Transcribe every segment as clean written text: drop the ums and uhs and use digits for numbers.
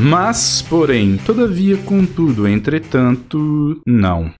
Mas, porém, todavia, contudo, entretanto, não.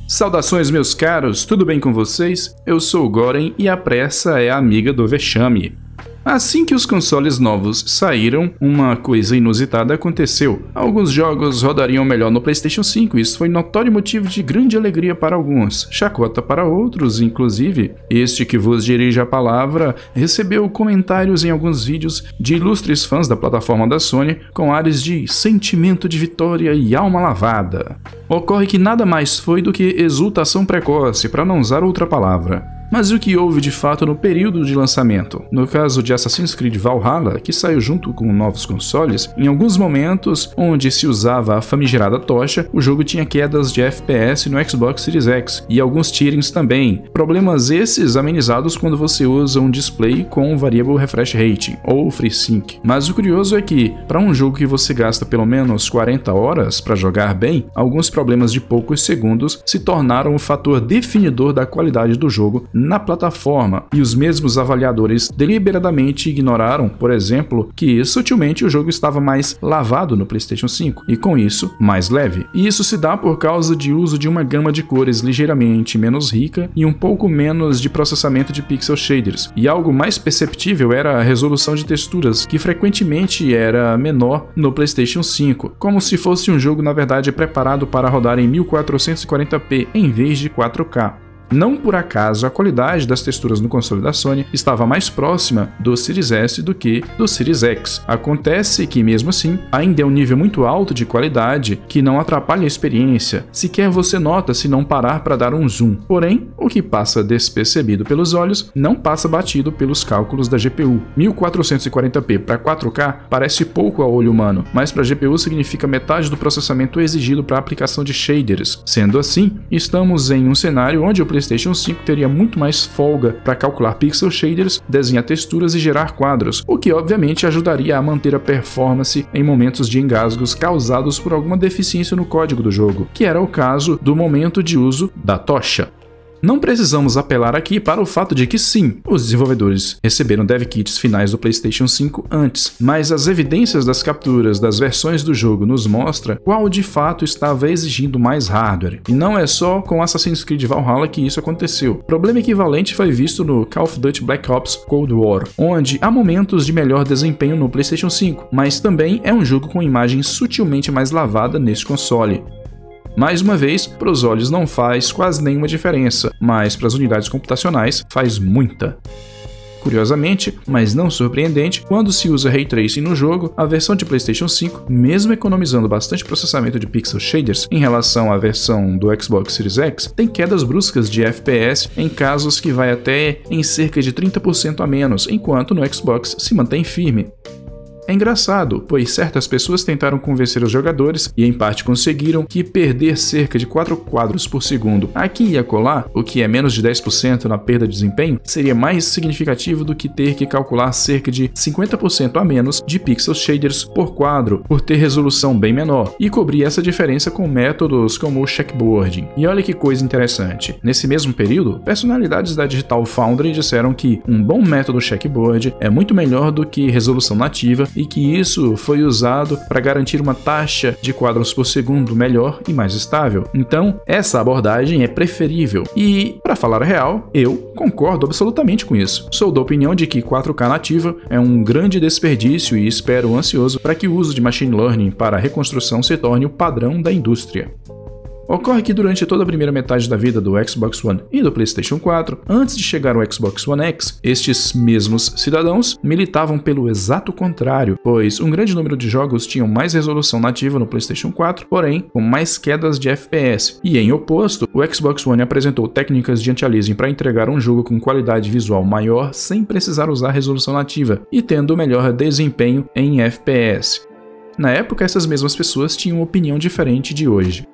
Saudações, meus caros, tudo bem com vocês? Eu sou o Goren e a pressa é a amiga do vexame. Assim que os consoles novos saíram, uma coisa inusitada aconteceu. Alguns jogos rodariam melhor no PlayStation 5, isso foi notório motivo de grande alegria para alguns, chacota para outros, inclusive. Este que vos dirige a palavra recebeu comentários em alguns vídeos de ilustres fãs da plataforma da Sony com ares de sentimento de vitória e alma lavada. Ocorre que nada mais foi do que exultação precoce, para não usar outra palavra. Mas o que houve de fato no período de lançamento? No caso de Assassin's Creed Valhalla, que saiu junto com novos consoles, em alguns momentos onde se usava a famigerada tocha, o jogo tinha quedas de FPS no Xbox Series X e alguns tearings também. Problemas esses amenizados quando você usa um display com Variable Refresh Rating ou FreeSync. Mas o curioso é que, para um jogo que você gasta pelo menos 40 horas para jogar bem, alguns problemas de poucos segundos se tornaram o fator definidor da qualidade do jogo na plataforma, e os mesmos avaliadores deliberadamente ignoraram, por exemplo, que sutilmente o jogo estava mais lavado no PlayStation 5 e com isso mais leve. E isso se dá por causa de uso de uma gama de cores ligeiramente menos rica e um pouco menos de processamento de pixel shaders. E algo mais perceptível era a resolução de texturas, que frequentemente era menor no PlayStation 5, como se fosse um jogo na verdade preparado para rodar em 1440p em vez de 4K. Não por acaso a qualidade das texturas no console da Sony estava mais próxima do Series S do que do Series X. Acontece que, mesmo assim, ainda é um nível muito alto de qualidade que não atrapalha a experiência, sequer você nota se não parar para dar um zoom. Porém, o que passa despercebido pelos olhos não passa batido pelos cálculos da GPU. 1440p para 4K parece pouco ao olho humano, mas para a GPU significa metade do processamento exigido para a aplicação de shaders. Sendo assim, estamos em um cenário onde o PlayStation 5 teria muito mais folga para calcular pixel shaders, desenhar texturas e gerar quadros, o que obviamente ajudaria a manter a performance em momentos de engasgos causados por alguma deficiência no código do jogo, que era o caso do momento de uso da tocha. Não precisamos apelar aqui para o fato de que sim, os desenvolvedores receberam dev kits finais do PlayStation 5 antes, mas as evidências das capturas das versões do jogo nos mostra qual de fato estava exigindo mais hardware. E não é só com Assassin's Creed Valhalla que isso aconteceu. Problema equivalente foi visto no Call of Duty Black Ops Cold War, onde há momentos de melhor desempenho no PlayStation 5, mas também é um jogo com imagem sutilmente mais lavada neste console. Mais uma vez, para os olhos não faz quase nenhuma diferença, mas para as unidades computacionais faz muita. Curiosamente, mas não surpreendente, quando se usa Ray Tracing no jogo, a versão de PlayStation 5, mesmo economizando bastante processamento de pixel shaders em relação à versão do Xbox Series X, tem quedas bruscas de FPS em casos que vai até em cerca de 30% a menos, enquanto no Xbox se mantém firme. É engraçado, pois certas pessoas tentaram convencer os jogadores, e em parte conseguiram, que perder cerca de 4 quadros por segundo aqui e acolá, o que é menos de 10% na perda de desempenho, seria mais significativo do que ter que calcular cerca de 50% a menos de pixel shaders por quadro, por ter resolução bem menor, e cobrir essa diferença com métodos como o checkboarding. E olha que coisa interessante, nesse mesmo período, personalidades da Digital Foundry disseram que um bom método checkboard é muito melhor do que resolução nativa e que isso foi usado para garantir uma taxa de quadros por segundo melhor e mais estável. Então, essa abordagem é preferível. E, para falar a real, eu concordo absolutamente com isso. Sou da opinião de que 4K nativa é um grande desperdício e espero ansioso para que o uso de Machine Learning para a reconstrução se torne o padrão da indústria. Ocorre que durante toda a primeira metade da vida do Xbox One e do PlayStation 4, antes de chegar ao Xbox One X, estes mesmos cidadãos militavam pelo exato contrário, pois um grande número de jogos tinham mais resolução nativa no PlayStation 4, porém com mais quedas de FPS, e em oposto, o Xbox One apresentou técnicas de anti-aliasing para entregar um jogo com qualidade visual maior sem precisar usar resolução nativa e tendo melhor desempenho em FPS. Na época, essas mesmas pessoas tinham uma opinião diferente de hoje.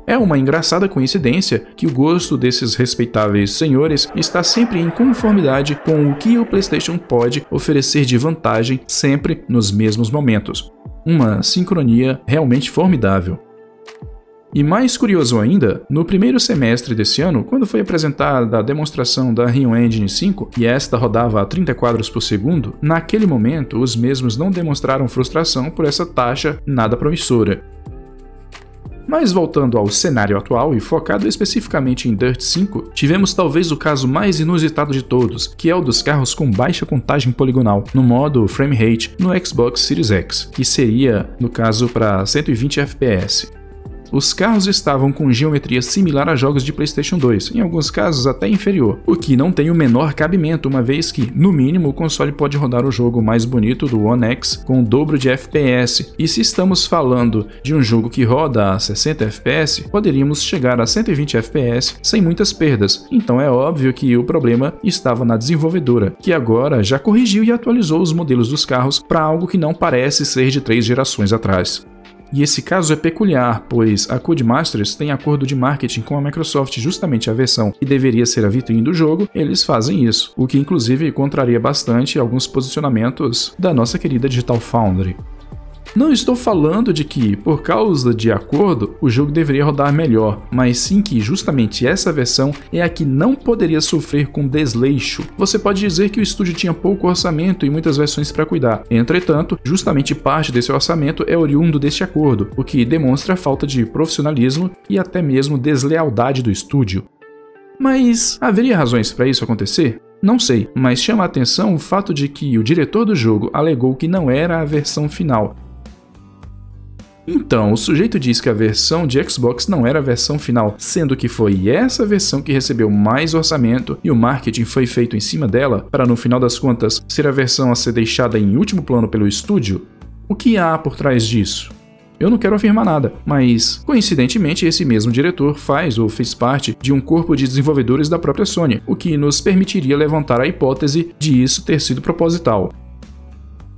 É uma engraçada coincidência que o gosto desses respeitáveis senhores está sempre em conformidade com o que o PlayStation pode oferecer de vantagem sempre nos mesmos momentos. Uma sincronia realmente formidável. E mais curioso ainda, no primeiro semestre desse ano, quando foi apresentada a demonstração da Unreal Engine 5 e esta rodava a 30 quadros por segundo, naquele momento os mesmos não demonstraram frustração por essa taxa nada promissora. Mas voltando ao cenário atual e focado especificamente em Dirt 5, tivemos talvez o caso mais inusitado de todos, que é o dos carros com baixa contagem poligonal, no modo Frame Rate no Xbox Series X, que seria, no caso, para 120 FPS. Os carros estavam com geometria similar a jogos de PlayStation 2, em alguns casos até inferior, o que não tem o menor cabimento, uma vez que, no mínimo, o console pode rodar o jogo mais bonito do One X com o dobro de FPS, e se estamos falando de um jogo que roda a 60 FPS, poderíamos chegar a 120 FPS sem muitas perdas, então é óbvio que o problema estava na desenvolvedora, que agora já corrigiu e atualizou os modelos dos carros para algo que não parece ser de 3 gerações atrás. E esse caso é peculiar, pois a Codemasters tem acordo de marketing com a Microsoft, justamente a versão que deveria ser a vitrine do jogo, eles fazem isso, o que inclusive contraria bastante alguns posicionamentos da nossa querida Digital Foundry. Não estou falando de que, por causa de acordo, o jogo deveria rodar melhor, mas sim que justamente essa versão é a que não poderia sofrer com desleixo. Você pode dizer que o estúdio tinha pouco orçamento e muitas versões para cuidar. Entretanto, justamente parte desse orçamento é oriundo deste acordo, o que demonstra a falta de profissionalismo e até mesmo deslealdade do estúdio. Mas haveria razões para isso acontecer? Não sei, mas chama a atenção o fato de que o diretor do jogo alegou que não era a versão final. Então, o sujeito diz que a versão de Xbox não era a versão final, sendo que foi essa versão que recebeu mais orçamento e o marketing foi feito em cima dela, para no final das contas ser a versão a ser deixada em último plano pelo estúdio? O que há por trás disso? Eu não quero afirmar nada, mas, coincidentemente, esse mesmo diretor faz ou fez parte de um corpo de desenvolvedores da própria Sony, o que nos permitiria levantar a hipótese de isso ter sido proposital.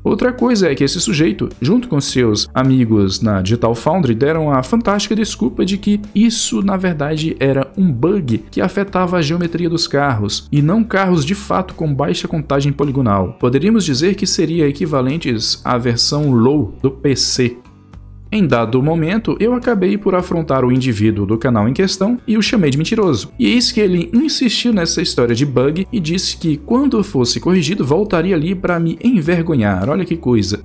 Outra coisa é que esse sujeito, junto com seus amigos na Digital Foundry, deram a fantástica desculpa de que isso na verdade era um bug que afetava a geometria dos carros, e não carros de fato com baixa contagem poligonal. Poderíamos dizer que seria equivalentes à versão low do PC. Em dado momento, eu acabei por afrontar o indivíduo do canal em questão e o chamei de mentiroso. E eis que ele insistiu nessa história de bug e disse que quando fosse corrigido voltaria ali para me envergonhar, olha que coisa.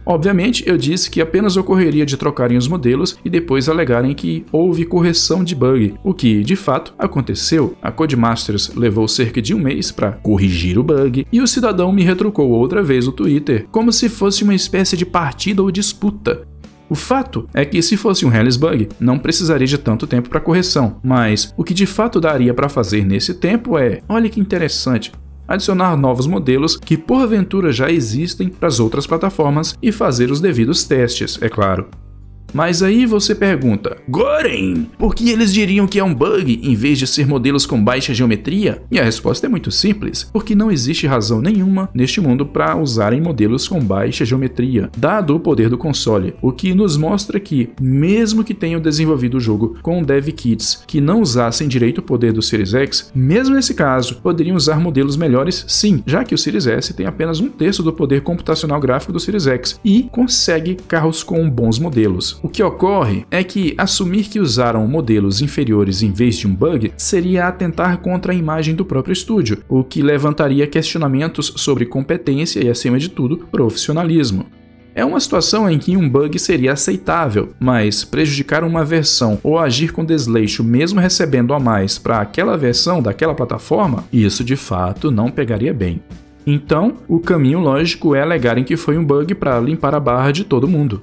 Obviamente, eu disse que apenas ocorreria de trocarem os modelos e depois alegarem que houve correção de bug, o que, de fato, aconteceu. A Codemasters levou cerca de um mês para corrigir o bug e o cidadão me retrucou outra vez no Twitter, como se fosse uma espécie de partida ou disputa. O fato é que se fosse um Hellis Bug, não precisaria de tanto tempo para correção, mas o que de fato daria para fazer nesse tempo é, olha que interessante, adicionar novos modelos que porventura já existem para as outras plataformas e fazer os devidos testes, é claro. Mas aí você pergunta, Goren, por que eles diriam que é um bug em vez de ser modelos com baixa geometria? E a resposta é muito simples, porque não existe razão nenhuma neste mundo para usarem modelos com baixa geometria, dado o poder do console, o que nos mostra que, mesmo que tenham desenvolvido o jogo com dev kits que não usassem direito o poder do Series X, mesmo nesse caso, poderiam usar modelos melhores sim, já que o Series S tem apenas 1/3 do poder computacional gráfico do Series X e consegue carros com bons modelos. O que ocorre é que assumir que usaram modelos inferiores em vez de um bug seria atentar contra a imagem do próprio estúdio, o que levantaria questionamentos sobre competência e, acima de tudo, profissionalismo. É uma situação em que um bug seria aceitável, mas prejudicar uma versão ou agir com desleixo mesmo recebendo a mais para aquela versão daquela plataforma, isso de fato não pegaria bem. Então, o caminho lógico é alegarem que foi um bug para limpar a barra de todo mundo.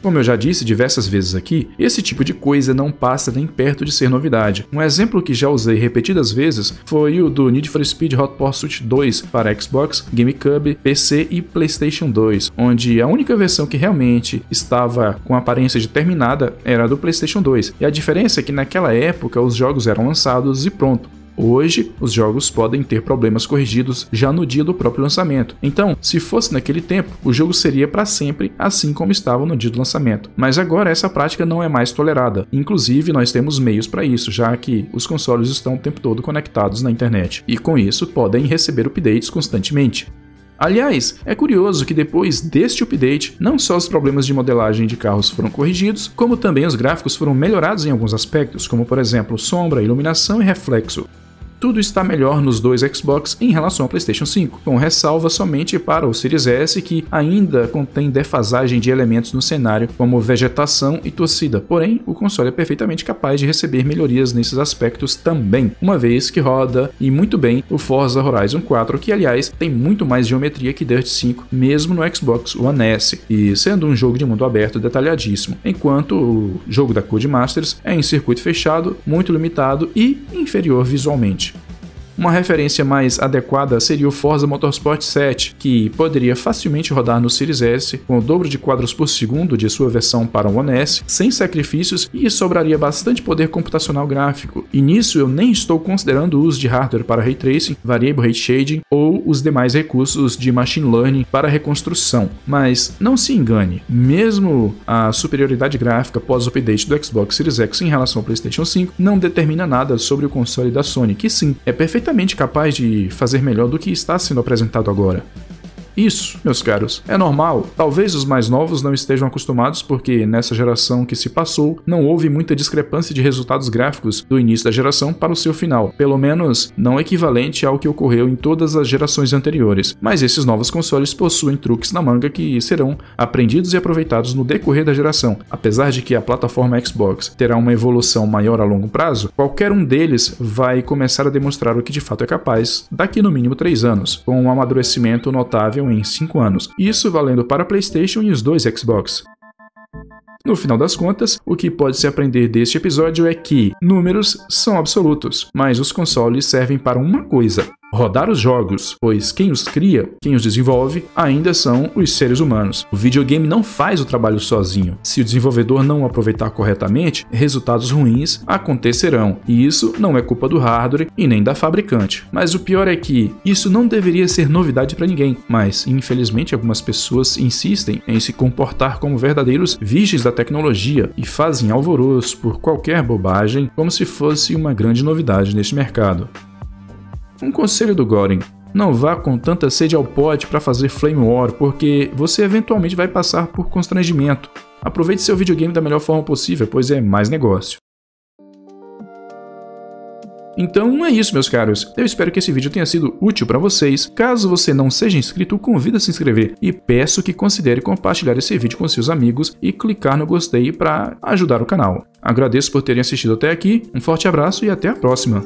Como eu já disse diversas vezes aqui, esse tipo de coisa não passa nem perto de ser novidade. Um exemplo que já usei repetidas vezes foi o do Need for Speed Hot Pursuit 2 para Xbox, GameCube, PC e PlayStation 2, onde a única versão que realmente estava com aparência de terminada era a do PlayStation 2, e a diferença é que naquela época os jogos eram lançados e pronto. Hoje, os jogos podem ter problemas corrigidos já no dia do próprio lançamento. Então, se fosse naquele tempo, o jogo seria para sempre assim como estava no dia do lançamento. Mas agora essa prática não é mais tolerada. Inclusive, nós temos meios para isso, já que os consoles estão o tempo todo conectados na internet. E com isso, podem receber updates constantemente. Aliás, é curioso que depois deste update, não só os problemas de modelagem de carros foram corrigidos, como também os gráficos foram melhorados em alguns aspectos, como por exemplo sombra, iluminação e reflexo. Tudo está melhor nos dois Xbox em relação ao PlayStation 5, com ressalva somente para o Series S, que ainda contém defasagem de elementos no cenário, como vegetação e torcida. Porém, o console é perfeitamente capaz de receber melhorias nesses aspectos também, uma vez que roda e muito bem o Forza Horizon 4, que aliás tem muito mais geometria que Dirt 5, mesmo no Xbox One S, e sendo um jogo de mundo aberto detalhadíssimo, enquanto o jogo da Codemasters é em circuito fechado, muito limitado e inferior visualmente. Uma referência mais adequada seria o Forza Motorsport 7, que poderia facilmente rodar no Series S com o dobro de quadros por segundo de sua versão para o One S, sem sacrifícios, e sobraria bastante poder computacional gráfico. E nisso eu nem estou considerando o uso de hardware para Ray Tracing, Variable Rate Shading ou os demais recursos de Machine Learning para reconstrução. Mas não se engane, mesmo a superioridade gráfica pós-update do Xbox Series X em relação ao PlayStation 5 não determina nada sobre o console da Sony, que sim, é perfeitamente capaz de fazer melhor do que está sendo apresentado agora. Isso, meus caros, é normal. Talvez os mais novos não estejam acostumados porque nessa geração que se passou não houve muita discrepância de resultados gráficos do início da geração para o seu final, pelo menos não equivalente ao que ocorreu em todas as gerações anteriores. Mas esses novos consoles possuem truques na manga que serão aprendidos e aproveitados no decorrer da geração. Apesar de que a plataforma Xbox terá uma evolução maior a longo prazo, qualquer um deles vai começar a demonstrar o que de fato é capaz daqui no mínimo 3 anos, com um amadurecimento notável em 5 anos, isso valendo para PlayStation e os dois Xbox. No final das contas, o que pode se aprender deste episódio é que números são absolutos, mas os consoles servem para uma coisa: rodar os jogos, pois quem os cria, quem os desenvolve, ainda são os seres humanos. O videogame não faz o trabalho sozinho. Se o desenvolvedor não o aproveitar corretamente, resultados ruins acontecerão. E isso não é culpa do hardware e nem da fabricante. Mas o pior é que isso não deveria ser novidade para ninguém, mas infelizmente algumas pessoas insistem em se comportar como verdadeiros virgens da tecnologia e fazem alvoroço por qualquer bobagem como se fosse uma grande novidade neste mercado. Um conselho do Goren: não vá com tanta sede ao pote para fazer Flame War, porque você eventualmente vai passar por constrangimento. Aproveite seu videogame da melhor forma possível, pois é mais negócio. Então é isso, meus caros. Eu espero que esse vídeo tenha sido útil para vocês. Caso você não seja inscrito, convido a se inscrever e peço que considere compartilhar esse vídeo com seus amigos e clicar no gostei para ajudar o canal. Agradeço por terem assistido até aqui, um forte abraço e até a próxima!